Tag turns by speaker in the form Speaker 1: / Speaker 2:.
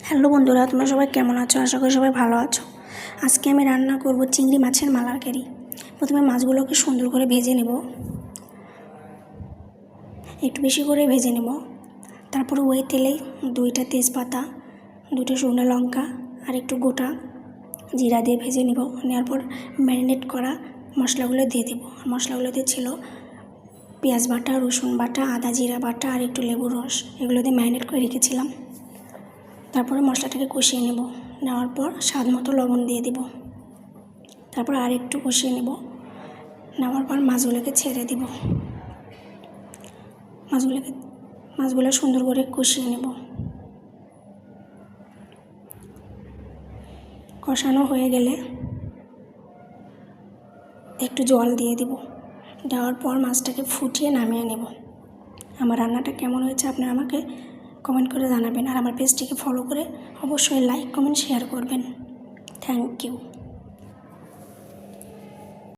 Speaker 1: Hello বন্ধুরা, তোমরা সবাই কেমন আছো? আশা করি সবাই ভালো আছো। আজকে আমি রান্না করব চিংড়ি মাছের মালাইকারি। প্রথমে মাছগুলোকে সুন্দর করে ভেজে নেব, একটু বেশি করে ভেজে নেব। তারপর ওই তেলেই 2টা তেজপাতা, 2টা শুকনো লঙ্কা আর একটু গোটা জিরা দিয়ে ভেজে নেব। নেওয়ার পর ম্যারিনেট করা মশলাগুলো দিয়ে দেবো। মশলাগুলোতে ছিল পেঁয়াজ বাটা, রসুন বাটা, আদা জিরা বাটা আর একটু লেবুর রস। এগুলো দিয়ে ম্যারিনেট করে রেখেছিলাম। তারপরে মশলাটাকে কষিয়ে নেব। নেওয়ার পর স্বাদ মতো লবণ দিয়ে দেব। তারপর আর একটু কষিয়ে নেব। নেওয়ার পর মাছগুলোকে ছেড়ে দেব। মাছগুলো সুন্দর করে কষিয়ে নেব। কষানো হয়ে গেলে একটু জল দিয়ে দেব। দেওয়ার পর মাছটাকে ফুটিয়ে নামিয়ে নেব। আমার রান্নাটা কেমন হয়েছে আপনারা আমাকে কমেন্ট করে জানাবেন। আর আমার পেজটিকে ফলো করে অবশ্যই লাইক, কমেন্ট, শেয়ার করবেন। Thank you.